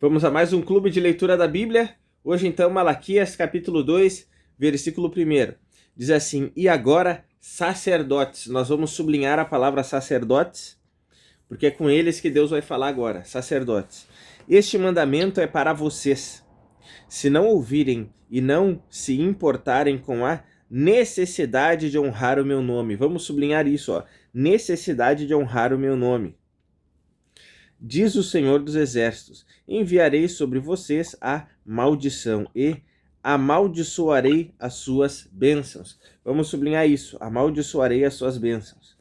Vamos a mais um clube de leitura da Bíblia. Hoje então Malaquias capítulo 2, versículo 1. Diz assim: E agora sacerdotes. Nós vamos sublinhar a palavra sacerdotes, porque é com eles que Deus vai falar agora. Sacerdotes. Este mandamento é para vocês. Se não ouvirem e não se importarem com a necessidade de honrar o meu nome. Vamos sublinhar isso, ó. Necessidade de honrar o meu nome. Diz o Senhor dos Exércitos: enviarei sobre vocês a maldição e amaldiçoarei as suas bênçãos. Vamos sublinhar isso: amaldiçoarei as suas bênçãos.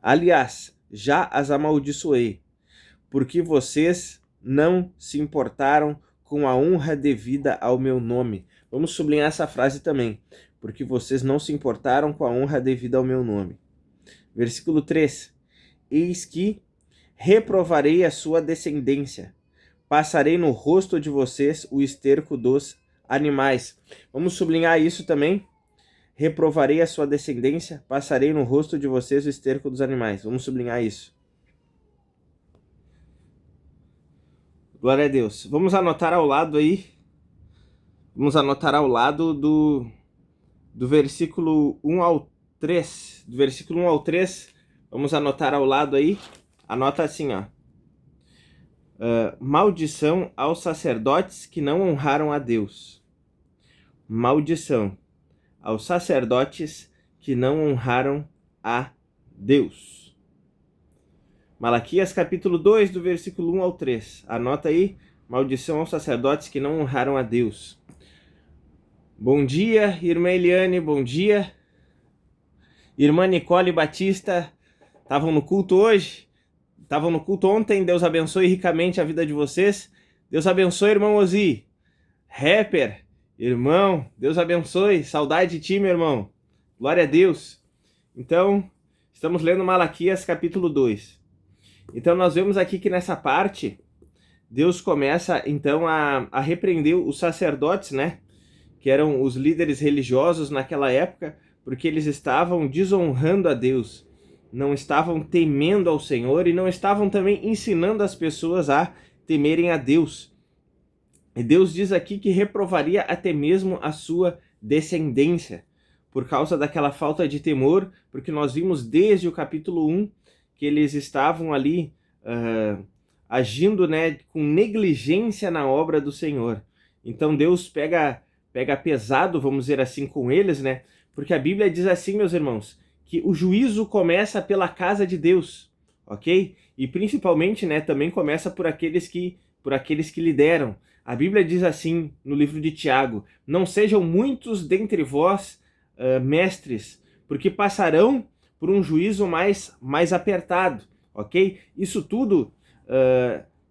Aliás, já as amaldiçoei, porque vocês não se importaram com a honra devida ao meu nome. Vamos sublinhar essa frase também: porque vocês não se importaram com a honra devida ao meu nome. Versículo 3: Eis que reprovarei a sua descendência, passarei no rosto de vocês o esterco dos animais. Vamos sublinhar isso também. Reprovarei a sua descendência, passarei no rosto de vocês o esterco dos animais. Vamos sublinhar isso. Glória a Deus. Vamos anotar ao lado aí. Vamos anotar ao lado do versículo 1 ao 3. Do versículo 1 ao 3, vamos anotar ao lado aí. Anota assim, ó. Maldição aos sacerdotes que não honraram a Deus. Maldição aos sacerdotes que não honraram a Deus. Malaquias capítulo 2, do versículo 1 ao 3. Anota aí. Maldição aos sacerdotes que não honraram a Deus. Bom dia, irmã Eliane, bom dia. Irmã Nicole Batista, estavam no culto hoje? Estavam no culto ontem. Deus abençoe ricamente a vida de vocês. Deus abençoe, irmão Ozi. Rapper, irmão, Deus abençoe. Saudade de ti, meu irmão. Glória a Deus. Então, estamos lendo Malaquias capítulo 2. Então, nós vemos aqui que nessa parte, Deus começa, então, a repreender os sacerdotes, né? Que eram os líderes religiosos naquela época, porque eles estavam desonrando a Deus. Não estavam temendo ao Senhor e não estavam também ensinando as pessoas a temerem a Deus. E Deus diz aqui que reprovaria até mesmo a sua descendência por causa daquela falta de temor, porque nós vimos desde o capítulo 1 que eles estavam ali agindo, né, com negligência na obra do Senhor. Então Deus pega pesado, vamos dizer assim, com eles, né? Porque a Bíblia diz assim, meus irmãos, que o juízo começa pela casa de Deus, ok? E principalmente, né, também começa por aqueles que lideram. A Bíblia diz assim no livro de Tiago: não sejam muitos dentre vós mestres, porque passarão por um juízo mais apertado, ok? Isso tudo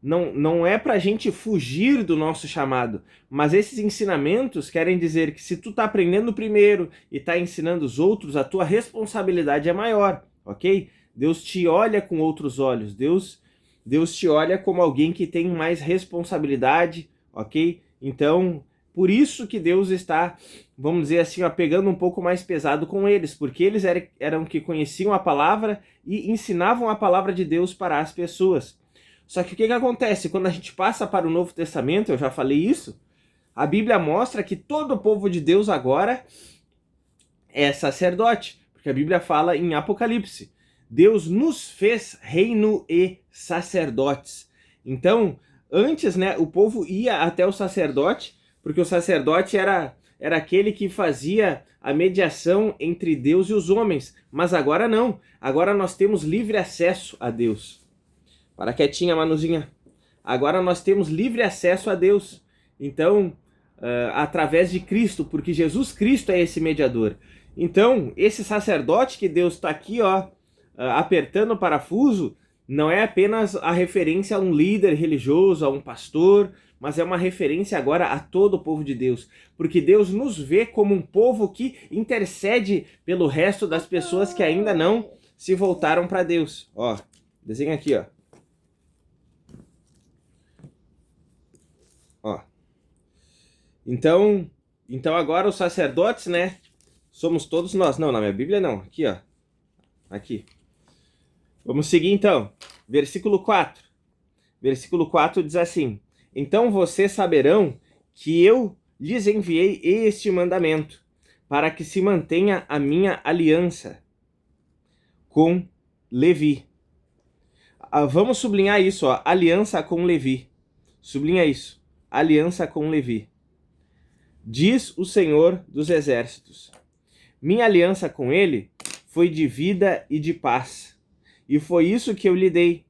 não é para a gente fugir do nosso chamado, mas esses ensinamentos querem dizer que se tu tá aprendendo primeiro e tá ensinando os outros, a tua responsabilidade é maior, ok? Deus te olha com outros olhos, Deus te olha como alguém que tem mais responsabilidade, ok? Então, por isso que Deus está, vamos dizer assim, ó, pegando um pouco mais pesado com eles, porque eles eram que conheciam a palavra e ensinavam a palavra de Deus para as pessoas. Só que o que acontece? Quando a gente passa para o Novo Testamento, eu já falei isso, a Bíblia mostra que todo o povo de Deus agora é sacerdote, porque a Bíblia fala em Apocalipse: Deus nos fez reino e sacerdotes. Então, antes, né, o povo ia até o sacerdote, porque o sacerdote era aquele que fazia a mediação entre Deus e os homens, mas agora não. Agora nós temos livre acesso a Deus. Para quietinha, Manuzinha. Agora nós temos livre acesso a Deus. Então, através de Cristo, porque Jesus Cristo é esse mediador. Então, esse sacerdote que Deus está aqui, ó, apertando o parafuso, não é apenas a referência a um líder religioso, a um pastor, mas é uma referência agora a todo o povo de Deus. Porque Deus nos vê como um povo que intercede pelo resto das pessoas que ainda não se voltaram para Deus. Ó, desenha aqui, ó. Ó. Então agora os sacerdotes, né, somos todos nós. Não, na minha Bíblia não. Aqui, ó. Aqui. Vamos seguir então. Versículo 4. Versículo 4 diz assim: Então vocês saberão que eu lhes enviei este mandamento, para que se mantenha a minha aliança com Levi. Vamos sublinhar isso, ó, aliança com Levi. Sublinha isso, aliança com Levi. Diz o Senhor dos Exércitos: minha aliança com ele foi de vida e de paz, e foi isso que eu lhe dei,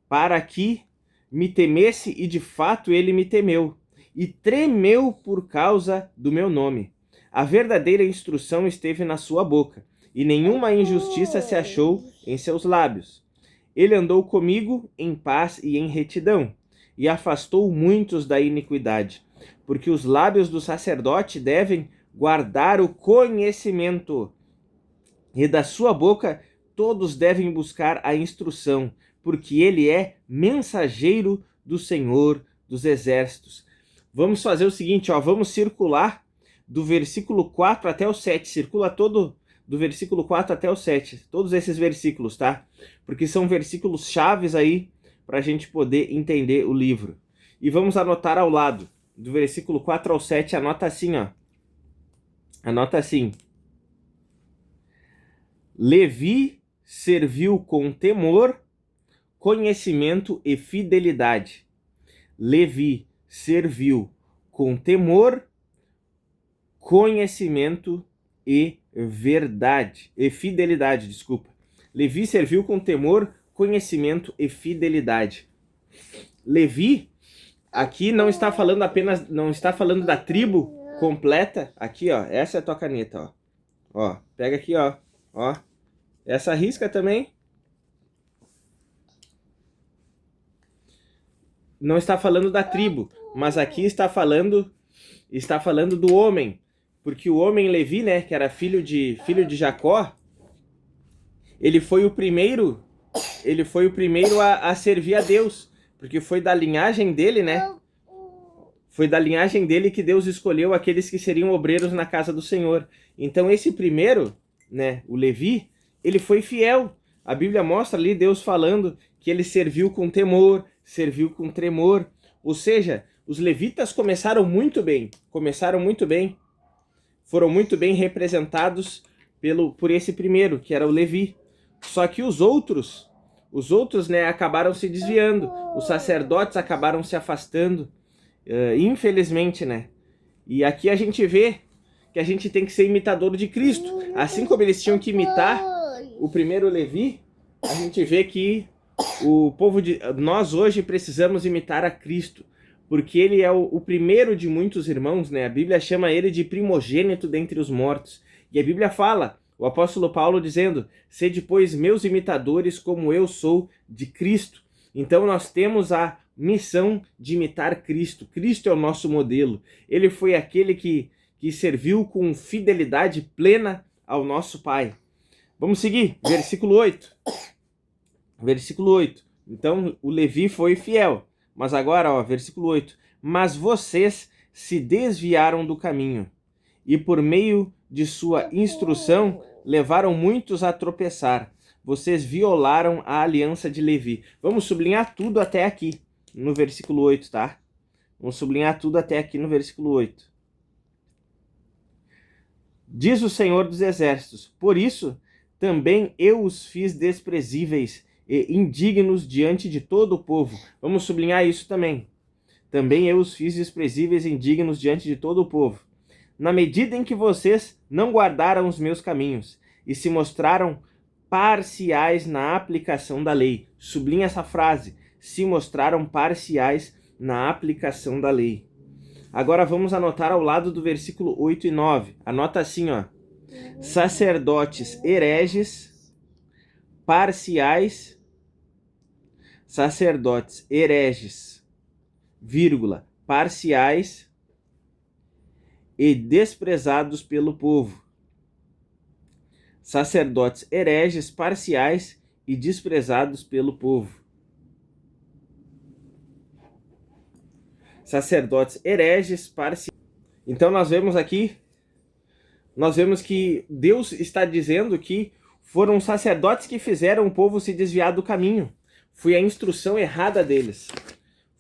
para que me temesse, e de fato ele me temeu, e tremeu por causa do meu nome. A verdadeira instrução esteve na sua boca, e nenhuma injustiça se achou em seus lábios. Ele andou comigo em paz e em retidão, e afastou muitos da iniquidade, porque os lábios do sacerdote devem guardar o conhecimento, e da sua boca todos devem buscar a instrução, porque ele é mensageiro do Senhor dos Exércitos. Vamos fazer o seguinte, ó, vamos circular do versículo 4 até o 7, circula todo do versículo 4 até o 7, todos esses versículos, tá? Porque são versículos chaves aí para a gente poder entender o livro. E vamos anotar ao lado, do versículo 4 ao 7, anota assim, ó. Anota assim: Levi serviu com temor, conhecimento e fidelidade. Levi serviu com temor, conhecimento e fidelidade, desculpa. Levi serviu com temor, conhecimento e fidelidade. Levi aqui não está falando apenas, não está falando da tribo completa. Aqui, ó, essa é a tua caneta, ó. Ó, pega aqui, ó. Ó. Essa risca também. Não está falando da tribo, mas aqui está falando do homem, porque o homem Levi, né, que era filho de Jacó, ele foi o primeiro a servir a Deus, porque foi da linhagem dele, né? Foi da linhagem dele que Deus escolheu aqueles que seriam obreiros na casa do Senhor. Então esse primeiro, né, o Levi, ele foi fiel. A Bíblia mostra ali Deus falando que ele serviu com temor, serviu com tremor. Ou seja, os levitas começaram muito bem, foram muito bem representados por esse primeiro, que era o Levi. Só que os outros, né, acabaram se desviando, os sacerdotes acabaram se afastando, infelizmente, né? E aqui a gente vê que a gente tem que ser imitador de Cristo. Assim como eles tinham que imitar o primeiro Levi, a gente vê que nós hoje precisamos imitar a Cristo, porque ele é o primeiro de muitos irmãos, né? A Bíblia chama ele de primogênito dentre os mortos. E a Bíblia fala, o apóstolo Paulo dizendo: sede, pois, meus imitadores, como eu sou de Cristo. Então nós temos a missão de imitar Cristo. Cristo é o nosso modelo. Ele foi aquele que serviu com fidelidade plena ao nosso Pai. Vamos seguir, versículo 8. Versículo 8. Então o Levi foi fiel. Mas agora, ó, versículo 8. Mas vocês se desviaram do caminho, e por meio de sua instrução levaram muitos a tropeçar. Vocês violaram a aliança de Levi. Vamos sublinhar tudo até aqui, no versículo 8, tá? Vamos sublinhar tudo até aqui no versículo 8. Diz o Senhor dos Exércitos: por isso também eu os fiz desprezíveis e indignos diante de todo o povo. Vamos sublinhar isso também. Também eu os fiz desprezíveis e indignos diante de todo o povo. Na medida em que vocês não guardaram os meus caminhos e se mostraram parciais na aplicação da lei. Sublinha essa frase. Se mostraram parciais na aplicação da lei. Agora vamos anotar ao lado do versículo 8 e 9. Anota assim, ó. Sacerdotes hereges, parciais, sacerdotes hereges, vírgula, parciais e desprezados pelo povo. Sacerdotes hereges, parciais e desprezados pelo povo. Sacerdotes hereges, parciais. Então nós vemos que Deus está dizendo que foram os sacerdotes que fizeram o povo se desviar do caminho. Foi a instrução errada deles.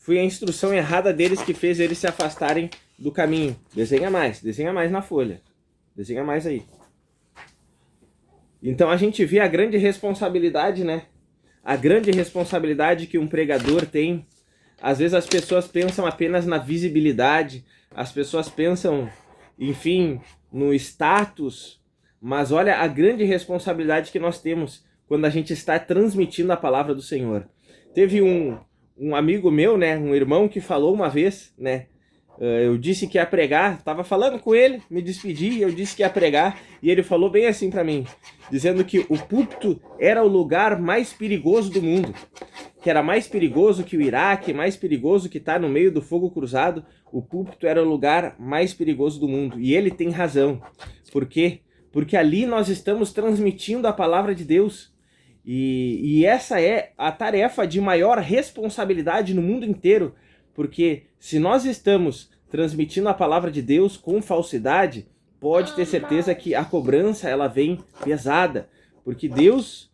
foi a instrução errada deles que fez eles se afastarem do caminho. Desenha mais na folha. Desenha mais aí. Então a gente vê a grande responsabilidade, né? A grande responsabilidade que um pregador tem. Às vezes as pessoas pensam apenas na visibilidade, as pessoas pensam, enfim, no status, mas olha a grande responsabilidade que nós temos quando a gente está transmitindo a palavra do Senhor. Teve um amigo meu, né, um irmão que falou uma vez, né, eu disse que ia pregar, estava falando com ele, me despedi, eu disse que ia pregar, e ele falou bem assim para mim, dizendo que o púlpito era o lugar mais perigoso do mundo, que era mais perigoso que o Iraque, mais perigoso que estar no meio do fogo cruzado. O púlpito era o lugar mais perigoso do mundo, e ele tem razão. Por quê? Porque ali nós estamos transmitindo a palavra de Deus, e essa é a tarefa de maior responsabilidade no mundo inteiro, porque se nós estamos transmitindo a palavra de Deus com falsidade, pode ter certeza que a cobrança ela vem pesada, porque Deus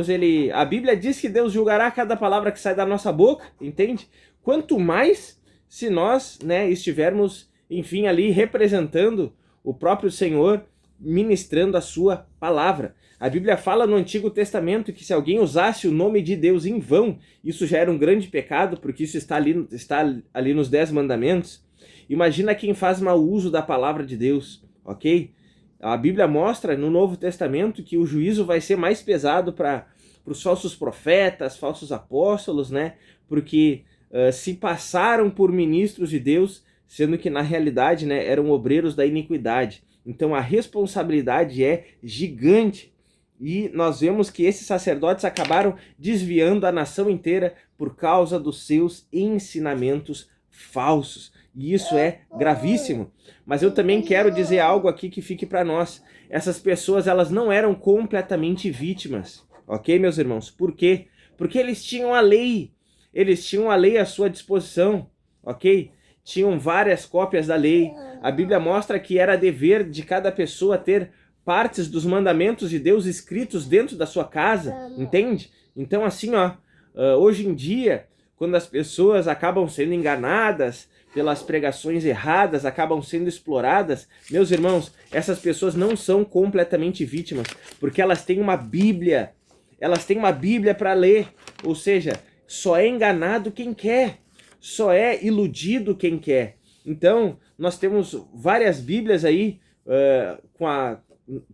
ele, a Bíblia diz que Deus julgará cada palavra que sai da nossa boca, entende? Quanto mais se nós, né, estivermos, enfim, ali representando o próprio Senhor, ministrando a sua palavra. A Bíblia fala no Antigo Testamento que se alguém usasse o nome de Deus em vão, isso já era um grande pecado, porque isso está ali nos 10 mandamentos. Imagina quem faz mau uso da palavra de Deus, ok? A Bíblia mostra no Novo Testamento que o juízo vai ser mais pesado para os falsos profetas, falsos apóstolos, né? Porque se passaram por ministros de Deus, sendo que na realidade, né, eram obreiros da iniquidade. Então a responsabilidade é gigante. E nós vemos que esses sacerdotes acabaram desviando a nação inteira por causa dos seus ensinamentos falsos. E isso é gravíssimo. Mas eu também quero dizer algo aqui que fique para nós. Essas pessoas, elas não eram completamente vítimas. Ok, meus irmãos? Por quê? Porque eles tinham a lei. Eles tinham a lei à sua disposição. Ok? Tinham várias cópias da lei. A Bíblia mostra que era dever de cada pessoa ter partes dos mandamentos de Deus escritos dentro da sua casa, entende? Então assim, hoje em dia, quando as pessoas acabam sendo enganadas pelas pregações erradas, acabam sendo exploradas, meus irmãos, essas pessoas não são completamente vítimas, porque elas têm uma Bíblia para ler, ou seja, só é enganado quem quer, só é iludido quem quer. Então, nós temos várias Bíblias aí,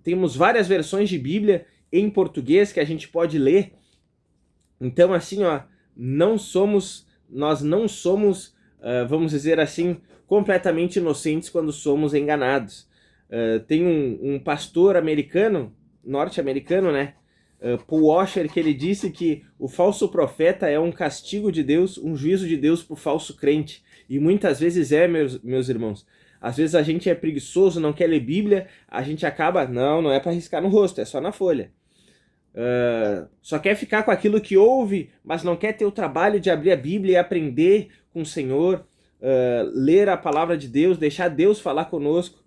temos várias versões de Bíblia em português que a gente pode ler. Então, assim, nós não somos, vamos dizer assim, completamente inocentes quando somos enganados. Tem um pastor americano, norte-americano, né? Paul Washer, que ele disse que o falso profeta é um castigo de Deus, um juízo de Deus para o falso crente. E muitas vezes meus irmãos. Às vezes a gente é preguiçoso, não quer ler Bíblia, a gente acaba, não é para riscar no rosto, é só na folha. Só quer ficar com aquilo que ouve, mas não quer ter o trabalho de abrir a Bíblia e aprender com o Senhor, ler a palavra de Deus, deixar Deus falar conosco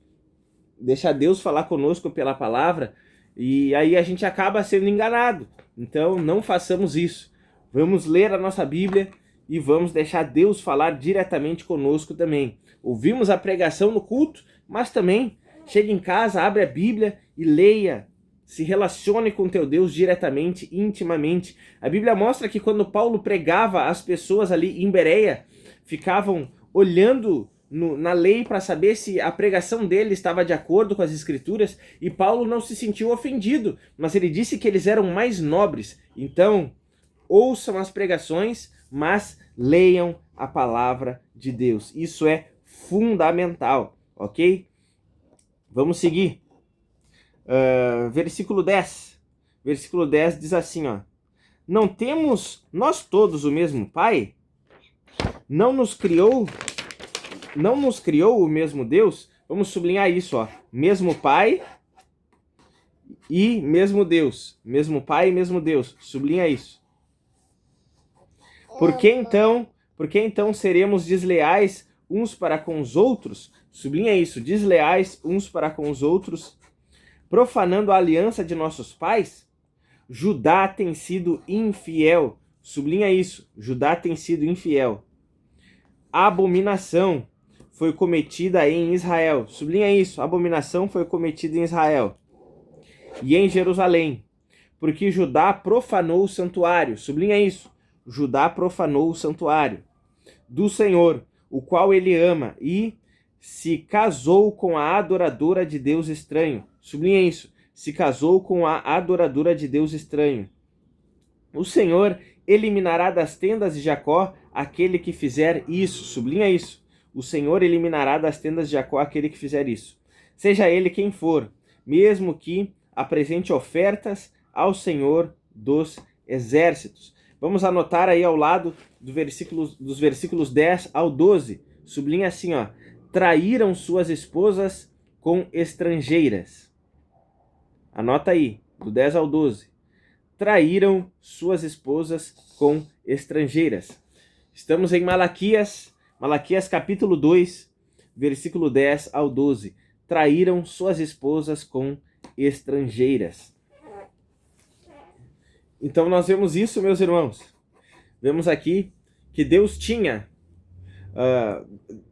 pela palavra, e aí a gente acaba sendo enganado. Então não façamos isso. Vamos ler a nossa Bíblia e vamos deixar Deus falar diretamente conosco também. Ouvimos a pregação no culto, mas também chegue em casa, abre a Bíblia e leia. Se relacione com teu Deus diretamente, intimamente. A Bíblia mostra que quando Paulo pregava, as pessoas ali em Bereia ficavam olhando na lei para saber se a pregação dele estava de acordo com as Escrituras, e Paulo não se sentiu ofendido, mas ele disse que eles eram mais nobres. Então, ouçam as pregações, mas leiam a palavra de Deus. Isso é fundamental, ok? Vamos seguir. Versículo 10. Versículo 10 diz assim, não temos nós todos o mesmo Pai? Não nos criou o mesmo Deus? Vamos sublinhar isso, mesmo Pai e mesmo Deus. Mesmo Pai e mesmo Deus. Sublinha isso. Por que então seremos desleais uns para com os outros? Sublinha isso, desleais uns para com os outros, profanando a aliança de nossos pais? Judá tem sido infiel. Sublinha isso, Judá tem sido infiel. abominação foi cometida em Israel. Sublinha isso, abominação foi cometida em Israel e em Jerusalém, porque Judá profanou o santuário. Sublinha isso, Judá profanou o santuário do Senhor, o qual ele ama, e se casou com a adoradora de Deus estranho. Sublinha isso, se casou com a adoradora de Deus estranho. O Senhor eliminará das tendas de Jacó aquele que fizer isso. Sublinha isso. O Senhor eliminará das tendas de Jacó aquele que fizer isso. Seja ele quem for, mesmo que apresente ofertas ao Senhor dos exércitos. Vamos anotar aí ao lado dos versículos 10 ao 12. Sublinha assim, ó. Traíram suas esposas com estrangeiras. Anota aí, do 10 ao 12. Traíram suas esposas com estrangeiras. Estamos em Malaquias capítulo 2, versículo 10 ao 12. Traíram suas esposas com estrangeiras. Então nós vemos isso, meus irmãos. Vemos aqui que Deus tinha,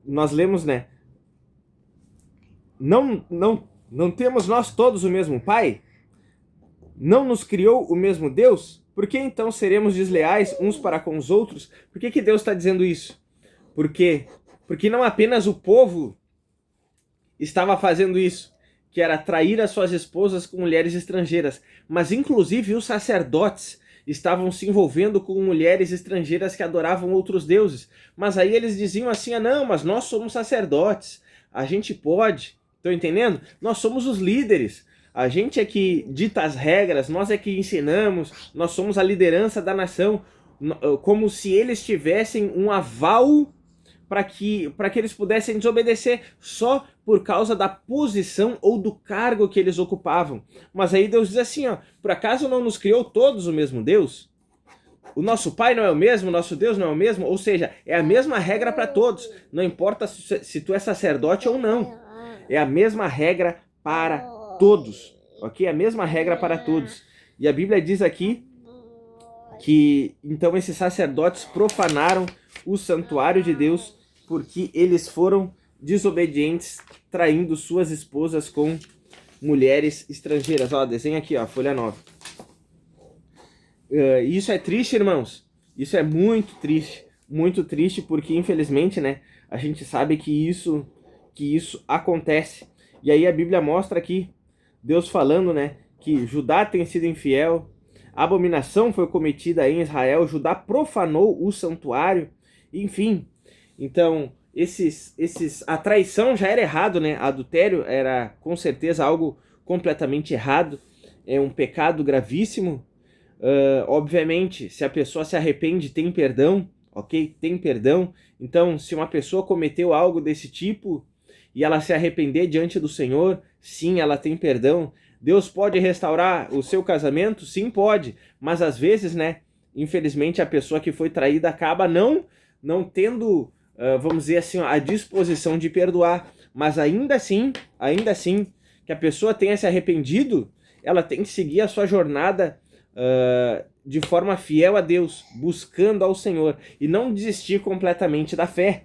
nós lemos, né? Não temos nós todos o mesmo Pai? Não nos criou o mesmo Deus? Por que então seremos desleais uns para com os outros? Por que Deus está dizendo isso? Porque não apenas o povo estava fazendo isso, que era trair as suas esposas com mulheres estrangeiras, mas inclusive os sacerdotes estavam se envolvendo com mulheres estrangeiras que adoravam outros deuses. Mas aí eles diziam assim, não, mas nós somos sacerdotes, a gente pode, estão entendendo? Nós somos os líderes, a gente é que dita as regras, nós é que ensinamos, nós somos a liderança da nação, como se eles tivessem um aval para que eles pudessem desobedecer só por causa da posição ou do cargo que eles ocupavam. Mas aí Deus diz assim, ó, por acaso não nos criou todos o mesmo Deus? O nosso Pai não é o mesmo, o nosso Deus não é o mesmo? Ou seja, é a mesma regra para todos, não importa se tu é sacerdote ou não. É a mesma regra para todos, ok? A mesma regra para todos. E a Bíblia diz aqui que então esses sacerdotes profanaram o santuário de Deus porque eles foram desobedientes, traindo suas esposas com mulheres estrangeiras. Ó, desenha aqui, ó, folha 9. Isso é triste, irmãos. Isso é muito triste porque infelizmente, né, a gente sabe que isso acontece. E aí a Bíblia mostra aqui Deus falando, né, que Judá tem sido infiel, a abominação foi cometida em Israel, Judá profanou o santuário, enfim. Então, a traição já era errado, né? Adultério era com certeza algo completamente errado, é um pecado gravíssimo. Obviamente, se a pessoa se arrepende, tem perdão, ok? Tem perdão. Então, se uma pessoa cometeu algo desse tipo e ela se arrepender diante do Senhor, sim, ela tem perdão. Deus pode restaurar o seu casamento? Sim, pode. Mas às vezes, né, infelizmente, a pessoa que foi traída acaba não tendo, vamos dizer assim, a disposição de perdoar. Mas ainda assim, que a pessoa tenha se arrependido, ela tem que seguir a sua jornada de forma fiel a Deus, buscando ao Senhor, e não desistir completamente da fé.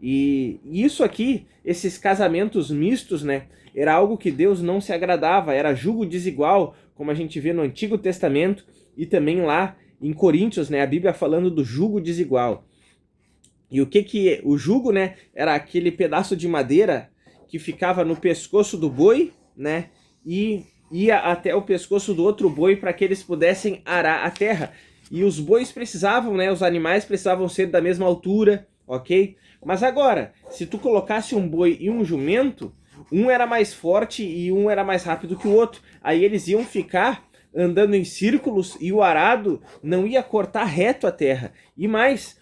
E isso aqui, esses casamentos mistos, né, era algo que Deus não se agradava, era julgo desigual, como a gente vê no Antigo Testamento e também lá em Coríntios, né, a Bíblia falando do julgo desigual. E o que o jugo, né, era aquele pedaço de madeira que ficava no pescoço do boi, né, e ia até o pescoço do outro boi para que eles pudessem arar a terra. E os bois precisavam, né, os animais precisavam ser da mesma altura, ok? Mas agora, se tu colocasse um boi e um jumento, um era mais forte e um era mais rápido que o outro. Aí eles iam ficar andando em círculos e o arado não ia cortar reto a terra. E mais,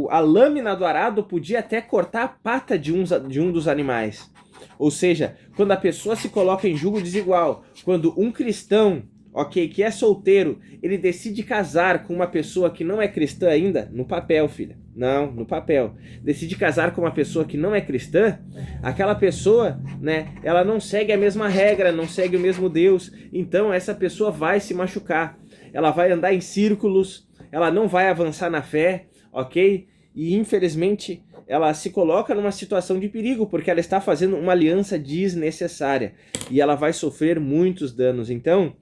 a lâmina do arado podia até cortar a pata de um dos animais. Ou seja, quando a pessoa se coloca em julgo desigual, quando um cristão, ok, que é solteiro, ele decide casar com uma pessoa que não é cristã ainda, no papel, filha, não, no papel, decide casar com uma pessoa que não é cristã, aquela pessoa, né, ela não segue a mesma regra, não segue o mesmo Deus, então essa pessoa vai se machucar, ela vai andar em círculos, ela não vai avançar na fé, ok? e infelizmente ela se coloca numa situação de perigo, porque ela está fazendo uma aliança desnecessária e ela vai sofrer muitos danos. Então,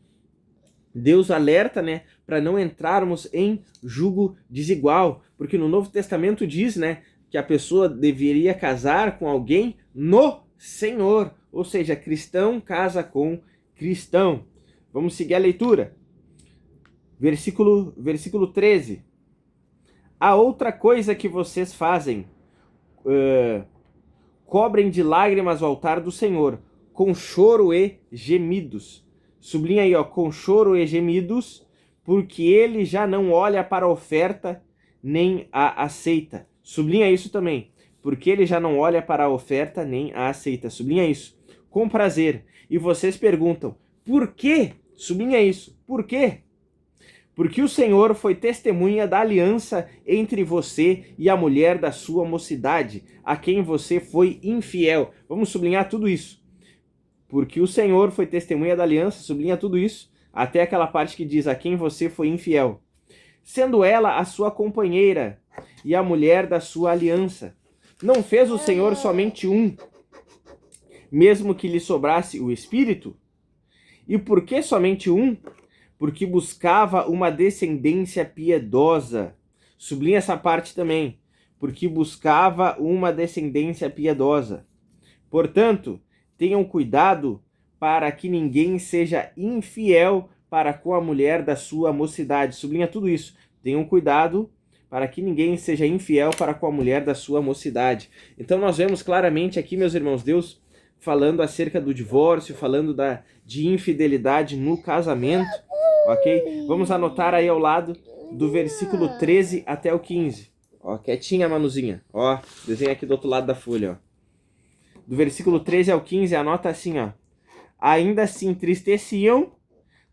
Deus alerta, né, para não entrarmos em jugo desigual, porque no Novo Testamento diz, né, que a pessoa deveria casar com alguém no Senhor, ou seja, cristão casa com cristão. Vamos seguir a leitura. Versículo 13. A outra coisa que vocês fazem, cobrem de lágrimas o altar do Senhor, com choro e gemidos. Sublinha aí, ó, com choro e gemidos, porque ele já não olha para a oferta, nem a aceita. Sublinha isso também, porque ele já não olha para a oferta, nem a aceita. Sublinha isso, com prazer. E vocês perguntam, por quê? Sublinha isso, por quê? Porque o Senhor foi testemunha da aliança entre você e a mulher da sua mocidade, a quem você foi infiel. Vamos sublinhar tudo isso. Porque o Senhor foi testemunha da aliança, sublinha tudo isso, até aquela parte que diz a quem você foi infiel. Sendo ela a sua companheira e a mulher da sua aliança. Não fez o Senhor somente um, mesmo que lhe sobrasse o Espírito? E por que somente um? Porque buscava uma descendência piedosa. Sublinha essa parte também. Porque buscava uma descendência piedosa. Portanto, tenham cuidado para que ninguém seja infiel para com a mulher da sua mocidade. Sublinha tudo isso. Tenham cuidado para que ninguém seja infiel para com a mulher da sua mocidade. Então nós vemos claramente aqui, meus irmãos, Deus falando acerca do divórcio, falando de infidelidade no casamento, ok? Vamos anotar aí ao lado do versículo 13 até o 15. Ó, quietinha, Manuzinha. Ó, desenha aqui do outro lado da folha, ó. Do versículo 13 ao 15, anota assim, ó. Ainda se entristeciam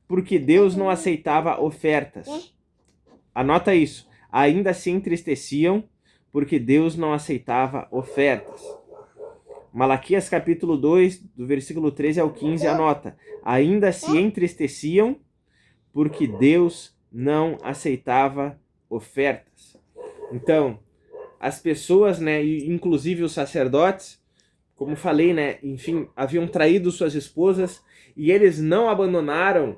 porque Deus não aceitava ofertas. Anota isso. Ainda se entristeciam porque Deus não aceitava ofertas. Malaquias capítulo 2, do versículo 13 ao 15, anota. Ainda se entristeciam porque Deus não aceitava ofertas. Então, as pessoas, né, inclusive os sacerdotes, como falei, né, enfim, haviam traído suas esposas e eles não abandonaram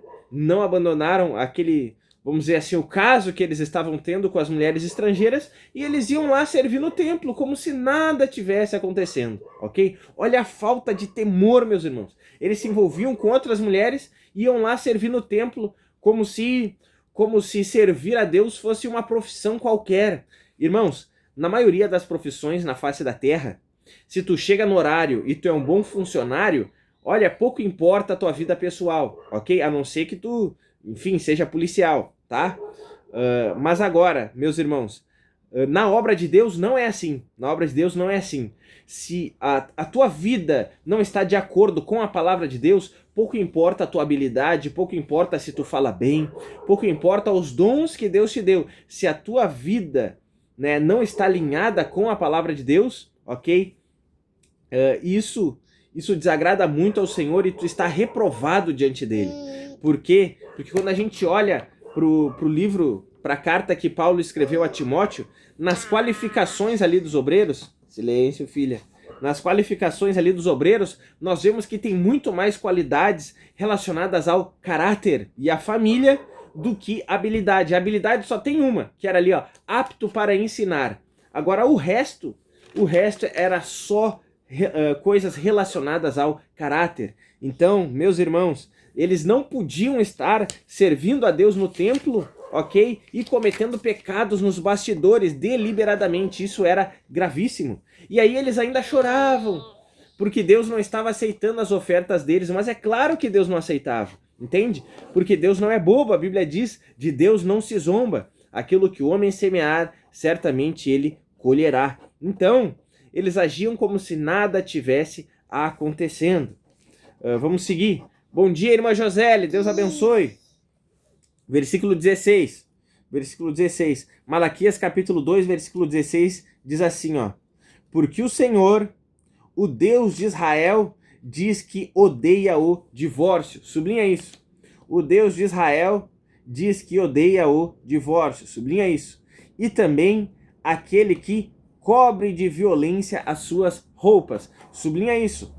aquele, vamos dizer assim, o caso que eles estavam tendo com as mulheres estrangeiras, e eles iam lá servir no templo como se nada tivesse acontecendo, ok? Olha a falta de temor, meus irmãos. Eles se envolviam com outras mulheres, iam lá servir no templo como se servir a Deus fosse uma profissão qualquer. Irmãos, na maioria das profissões na face da terra, se tu chega no horário e tu é um bom funcionário, olha, pouco importa a tua vida pessoal, ok? A não ser que tu, enfim, seja policial, tá? Mas agora, meus irmãos, na obra de Deus não é assim. Na obra de Deus não é assim. Se a tua vida não está de acordo com a palavra de Deus, pouco importa a tua habilidade, pouco importa se tu fala bem, pouco importa os dons que Deus te deu. Se a tua vida, né, não está alinhada com a palavra de Deus, ok? Isso desagrada muito ao Senhor e tu está reprovado diante dele. Por quê? Porque quando a gente olha pro livro, para a carta que Paulo escreveu a Timóteo, nas qualificações ali dos obreiros, silêncio, filha, nas qualificações ali dos obreiros, nós vemos que tem muito mais qualidades relacionadas ao caráter e à família do que habilidade. A habilidade só tem uma, que era ali, ó, apto para ensinar. Agora o resto era só coisas relacionadas ao caráter. Então, meus irmãos, eles não podiam estar servindo a Deus no templo, ok? E cometendo pecados nos bastidores deliberadamente. Isso era gravíssimo. E aí eles ainda choravam, porque Deus não estava aceitando as ofertas deles. Mas é claro que Deus não aceitava, entende? Porque Deus não é bobo. A Bíblia diz, de Deus não se zomba. Aquilo que o homem semear, certamente ele colherá. Então, eles agiam como se nada tivesse acontecendo. Vamos seguir. Bom dia, irmã Josélia, Deus abençoe. Versículo 16. Malaquias capítulo 2, versículo 16, diz assim, ó. Porque o Senhor, o Deus de Israel, diz que odeia o divórcio. Sublinha isso. O Deus de Israel diz que odeia o divórcio. Sublinha isso. E também aquele que cobre de violência as suas roupas. Sublinha isso.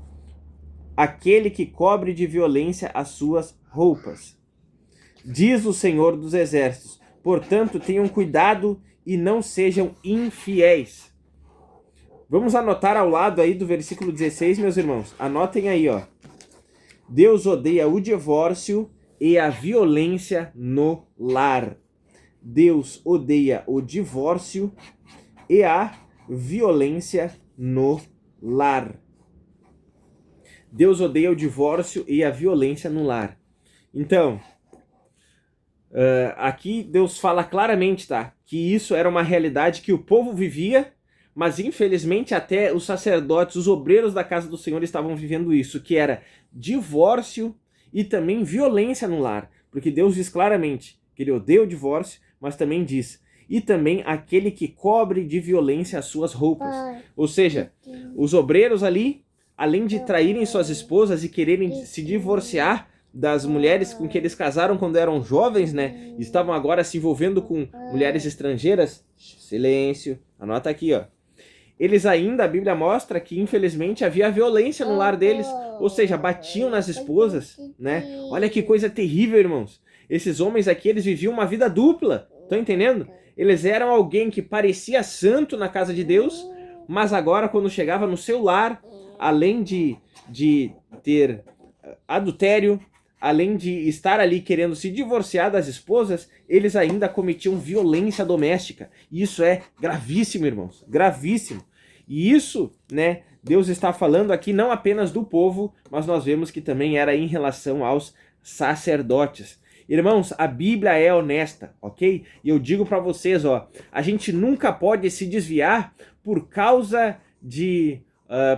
Aquele que cobre de violência as suas roupas. Diz o Senhor dos Exércitos. Portanto, tenham cuidado e não sejam infiéis. Vamos anotar ao lado aí do versículo 16, meus irmãos. Anotem aí, ó. Deus odeia o divórcio e a violência no lar. Deus odeia o divórcio e a violência no lar. Deus odeia o divórcio e a violência no lar. Então, aqui Deus fala claramente, tá? Que isso era uma realidade que o povo vivia, mas infelizmente até os sacerdotes, os obreiros da casa do Senhor estavam vivendo isso, que era divórcio e também violência no lar. Porque Deus diz claramente que ele odeia o divórcio, mas também diz, e também aquele que cobre de violência as suas roupas. Ou seja, os obreiros ali, além de traírem suas esposas e quererem se divorciar das mulheres com que eles casaram quando eram jovens, né? Estavam agora se envolvendo com mulheres estrangeiras. Silêncio. Anota aqui, ó. Eles ainda, a Bíblia mostra que infelizmente havia violência no lar deles. Ou seja, batiam nas esposas, né? Olha que coisa terrível, irmãos. Esses homens aqui, eles viviam uma vida dupla. Estão entendendo? Eles eram alguém que parecia santo na casa de Deus, mas agora quando chegava no seu lar, além de ter adultério, além de estar ali querendo se divorciar das esposas, eles ainda cometiam violência doméstica. E isso é gravíssimo, irmãos, gravíssimo. E isso, né, Deus está falando aqui não apenas do povo, mas nós vemos que também era em relação aos sacerdotes. Irmãos, a Bíblia é honesta, ok? E eu digo para vocês, ó, a gente nunca pode se desviar por causa de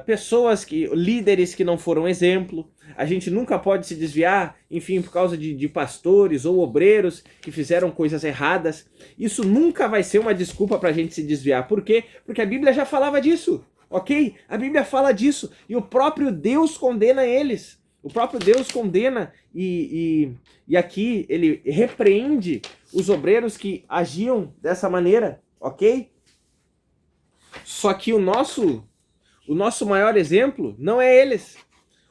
pessoas, líderes que não foram exemplo. A gente nunca pode se desviar, enfim, por causa de pastores ou obreiros que fizeram coisas erradas. Isso nunca vai ser uma desculpa para a gente se desviar. Por quê? Porque a Bíblia já falava disso, ok? A Bíblia fala disso e o próprio Deus condena eles. O próprio Deus condena e aqui ele repreende os obreiros que agiam dessa maneira, ok? Só que o nosso maior exemplo não é eles.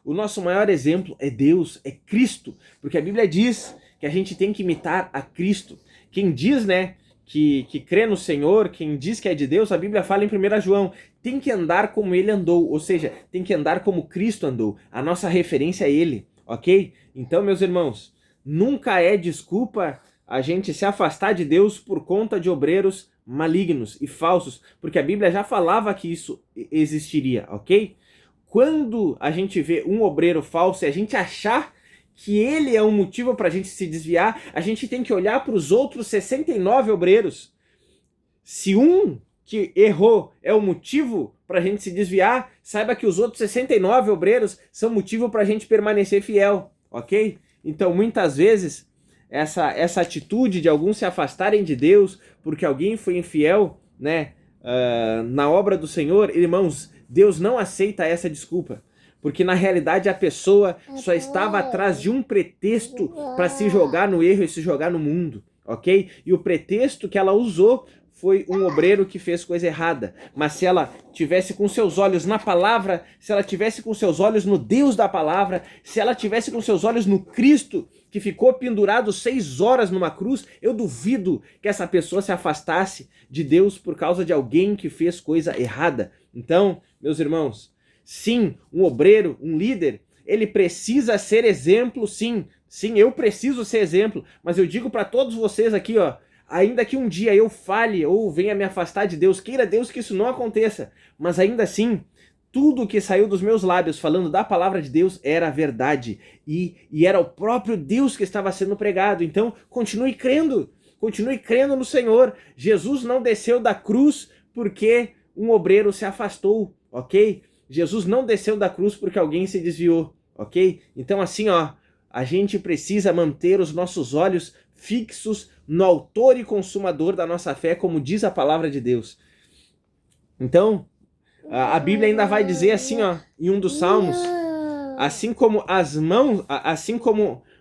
O nosso maior exemplo é Deus, é Cristo. Porque a Bíblia diz que a gente tem que imitar a Cristo. Quem diz, né, que crê no Senhor, quem diz que é de Deus, a Bíblia fala em 1 João, tem que andar como ele andou, ou seja, tem que andar como Cristo andou. A nossa referência é ele, ok? Então, meus irmãos, nunca é desculpa a gente se afastar de Deus por conta de obreiros malignos e falsos, porque a Bíblia já falava que isso existiria, ok? Quando a gente vê um obreiro falso e a gente achar que ele é um motivo para a gente se desviar, a gente tem que olhar para os outros 69 obreiros. Se um que errou é o motivo para a gente se desviar, saiba que os outros 69 obreiros são motivo para a gente permanecer fiel, ok? Então, muitas vezes, essa atitude de alguns se afastarem de Deus porque alguém foi infiel, né, na obra do Senhor, irmãos, Deus não aceita essa desculpa. Porque na realidade a pessoa só estava atrás de um pretexto para se jogar no erro e se jogar no mundo, ok? E o pretexto que ela usou foi um obreiro que fez coisa errada. Mas se ela tivesse com seus olhos na palavra, se ela tivesse com seus olhos no Deus da palavra, se ela tivesse com seus olhos no Cristo, que ficou pendurado 6 horas numa cruz, eu duvido que essa pessoa se afastasse de Deus por causa de alguém que fez coisa errada. Então, meus irmãos, sim, um obreiro, um líder, ele precisa ser exemplo, sim. Sim, eu preciso ser exemplo, mas eu digo para todos vocês aqui, ó, ainda que um dia eu falhe ou venha me afastar de Deus, queira Deus que isso não aconteça, mas ainda assim, tudo que saiu dos meus lábios falando da palavra de Deus era verdade e era o próprio Deus que estava sendo pregado. Então, continue crendo no Senhor. Jesus não desceu da cruz porque um obreiro se afastou, ok? Jesus não desceu da cruz porque alguém se desviou, ok? Então assim, ó, a gente precisa manter os nossos olhos fixos no autor e consumador da nossa fé, como diz a palavra de Deus. Então, a Bíblia ainda vai dizer assim, ó, em um dos salmos, assim como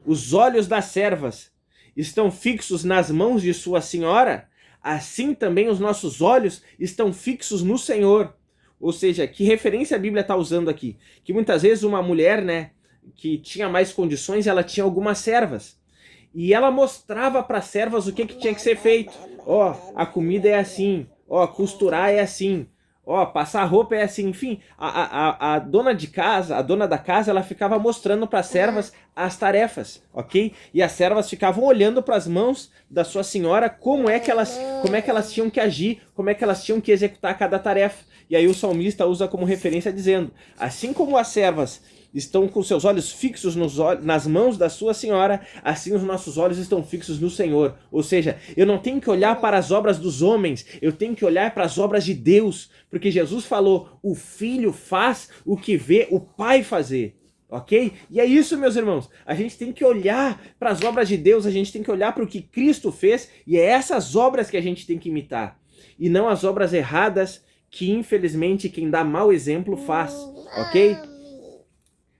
os olhos das servas estão fixos nas mãos de sua senhora, assim também os nossos olhos estão fixos no Senhor. Ou seja, que referência a Bíblia está usando aqui? Que muitas vezes uma mulher, né, que tinha mais condições, ela tinha algumas servas. E ela mostrava para as servas o que tinha que ser feito. Ó, a comida é assim. Ó, costurar é assim. Ó, passar roupa é assim. Enfim, a dona de casa, a dona da casa, ela ficava mostrando para as servas as tarefas, ok? E as servas ficavam olhando para as mãos da sua senhora como é que elas tinham que agir, como é que elas tinham que executar cada tarefa. E aí o salmista usa como referência dizendo, assim como as servas estão com seus olhos fixos nas mãos da sua senhora, assim os nossos olhos estão fixos no Senhor. Ou seja, eu não tenho que olhar para as obras dos homens, eu tenho que olhar para as obras de Deus, porque Jesus falou, o filho faz o que vê o pai fazer. Ok? E é isso, meus irmãos. A gente tem que olhar para as obras de Deus, a gente tem que olhar para o que Cristo fez, e é essas obras que a gente tem que imitar. E não as obras erradas que, infelizmente, quem dá mau exemplo faz. Ok?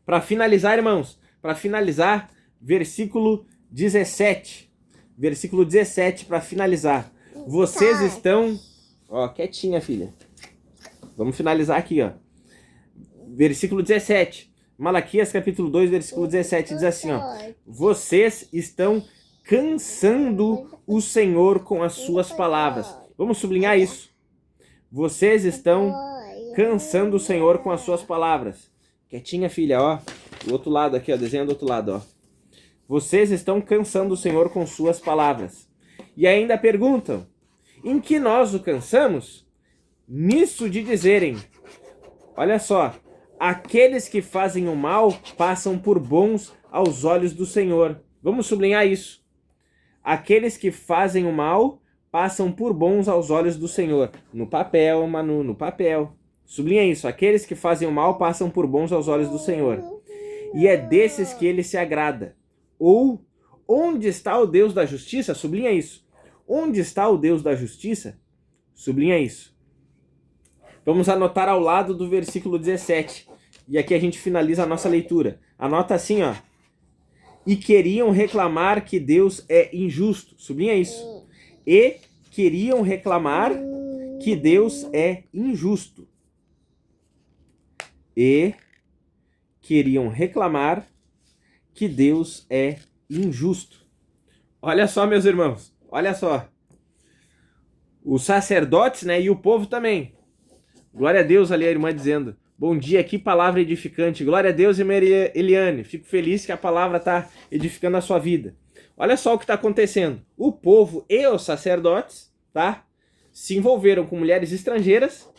Para finalizar, irmãos, para finalizar, versículo 17. Versículo 17 para finalizar. Vocês estão... Ó, quietinha, filha. Vamos finalizar aqui, ó. Versículo 17. Malaquias capítulo 2, versículo 17 diz assim, ó. Vocês estão cansando o Senhor com as suas palavras. Vamos sublinhar isso. Vocês estão cansando o Senhor com as suas palavras. Quietinha, filha, ó. Do outro lado aqui, ó. Desenha do outro lado, ó. Vocês estão cansando o Senhor com suas palavras. E ainda perguntam, em que nós o cansamos? Nisso de dizerem, olha só, aqueles que fazem o mal passam por bons aos olhos do Senhor. Vamos sublinhar isso. Aqueles que fazem o mal passam por bons aos olhos do Senhor. No papel, Manu, no papel. Sublinha isso. Aqueles que fazem o mal passam por bons aos olhos do Senhor. E é desses que ele se agrada. Ou, onde está o Deus da justiça? Sublinha isso. Onde está o Deus da justiça? Sublinha isso. Vamos anotar ao lado do versículo 17. E aqui a gente finaliza a nossa leitura. Anota assim, ó. E queriam reclamar que Deus é injusto. Sublinha isso. E queriam reclamar que Deus é injusto. E queriam reclamar que Deus é injusto. Olha só, meus irmãos. Olha só. Os sacerdotes, né, e o povo também. Glória a Deus, ali a irmã dizendo, bom dia, que palavra edificante. Glória a Deus, irmã Eliane. Fico feliz que a palavra está edificando a sua vida. Olha só o que está acontecendo. O povo e os sacerdotes, tá, se envolveram com mulheres estrangeiras,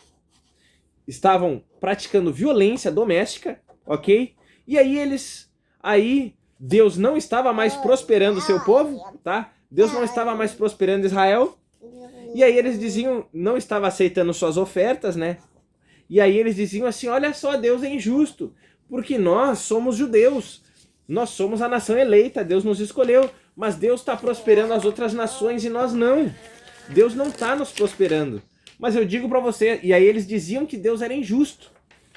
estavam praticando violência doméstica, ok? E aí Deus não estava mais prosperando o seu povo, tá? Deus não estava mais prosperando Israel. E aí eles diziam, não estava aceitando suas ofertas, né? E aí eles diziam assim, olha só, Deus é injusto, porque nós somos judeus, nós somos a nação eleita, Deus nos escolheu, mas Deus está prosperando as outras nações e nós não. Deus não está nos prosperando. Mas eu digo para você, e aí eles diziam que Deus era injusto,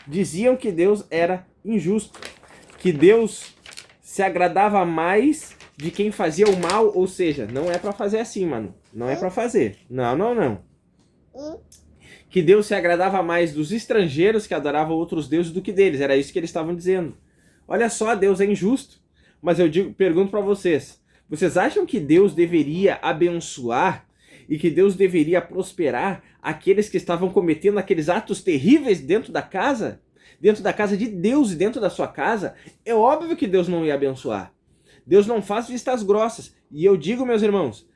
diziam que Deus era injusto, que Deus se agradava mais de quem fazia o mal, ou seja, não é para fazer assim, mano. Não é para fazer. Não. Que Deus se agradava mais dos estrangeiros que adoravam outros deuses do que deles. Era isso que eles estavam dizendo. Olha só, Deus é injusto. Mas eu pergunto para vocês. Vocês acham que Deus deveria abençoar e que Deus deveria prosperar aqueles que estavam cometendo aqueles atos terríveis dentro da casa? Dentro da casa de Deus e dentro da sua casa? É óbvio que Deus não ia abençoar. Deus não faz vistas grossas. E eu digo, meus irmãos,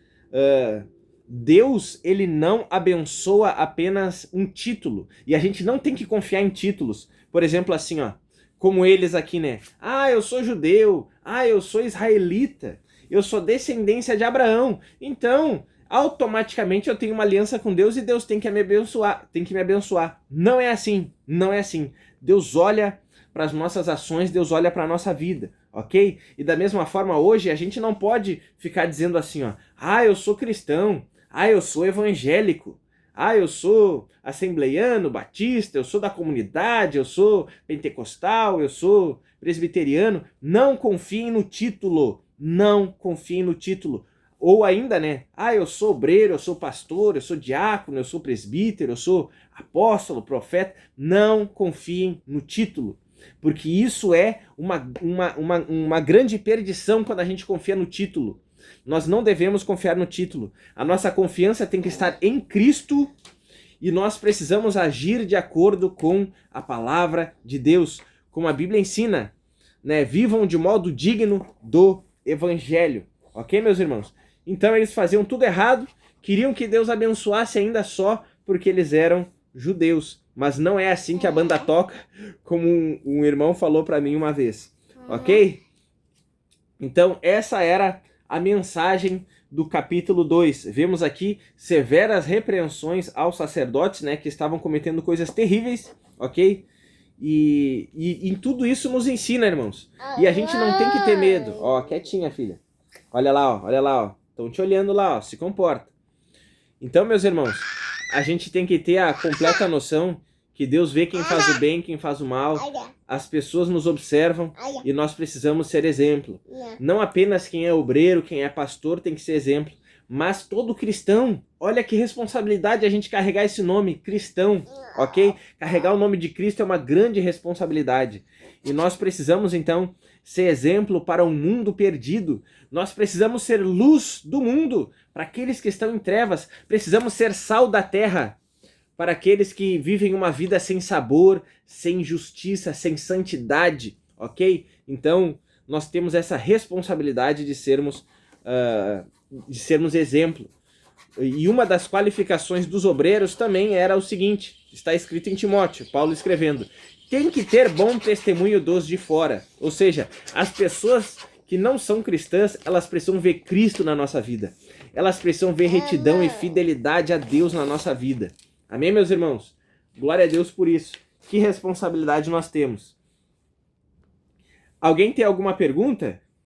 Deus, ele não abençoa apenas um título. E a gente não tem que confiar em títulos. Por exemplo, assim, ó, como eles aqui, né? Ah, eu sou judeu. Ah, eu sou israelita. Eu sou descendência de Abraão. Então, automaticamente eu tenho uma aliança com Deus e Deus tem que me abençoar. Não é assim. Não é assim. Deus olha para as nossas ações, Deus olha para a nossa vida, ok? E da mesma forma, hoje, a gente não pode ficar dizendo assim, ó, ah, eu sou cristão, ah, eu sou evangélico, ah, eu sou assembleiano, batista, eu sou da comunidade, eu sou pentecostal, eu sou presbiteriano. Não confiem no título, não confiem no título. Ou ainda, né? Eu sou obreiro, eu sou pastor, eu sou diácono, eu sou presbítero, eu sou apóstolo, profeta. Não confiem no título, porque isso é uma grande perdição quando a gente confia no título. Nós não devemos confiar no título. A nossa confiança tem que estar em Cristo e nós precisamos agir de acordo com a palavra de Deus, como a Bíblia ensina, né? Vivam de modo digno do Evangelho. Ok, meus irmãos? Então eles faziam tudo errado, queriam que Deus abençoasse ainda só porque eles eram judeus. Mas não é assim que a banda toca, como um irmão falou para mim uma vez. Ok? Então essa era a mensagem do capítulo 2. Vemos aqui severas repreensões aos sacerdotes, né, que estavam cometendo coisas terríveis, ok? E em tudo isso nos ensina, irmãos. E a gente não tem que ter medo. Ó, quietinha, filha. Olha lá, ó, olha lá, ó. Estão te olhando lá, ó. Se comporta. Então, meus irmãos, a gente tem que ter a completa noção que Deus vê quem faz o bem, quem faz o mal. As pessoas nos observam e nós precisamos ser exemplo. Não apenas quem é obreiro, quem é pastor tem que ser exemplo, mas todo cristão. Olha que responsabilidade a gente carregar esse nome, cristão, ok? Carregar o nome de Cristo é uma grande responsabilidade. E nós precisamos, então, ser exemplo para um mundo perdido. Nós precisamos ser luz do mundo para aqueles que estão em trevas. Precisamos ser sal da terra para aqueles que vivem uma vida sem sabor, sem justiça, sem santidade, ok? Então, nós temos essa responsabilidade de sermos exemplo. E uma das qualificações dos obreiros também era o seguinte, está escrito em Timóteo, Paulo escrevendo, tem que ter bom testemunho dos de fora. Ou seja, as pessoas que não são cristãs, elas precisam ver Cristo na nossa vida. Elas precisam ver retidão e fidelidade a Deus na nossa vida. Amém, meus irmãos? Glória a Deus por isso. Que responsabilidade nós temos. Alguém tem alguma pergunta?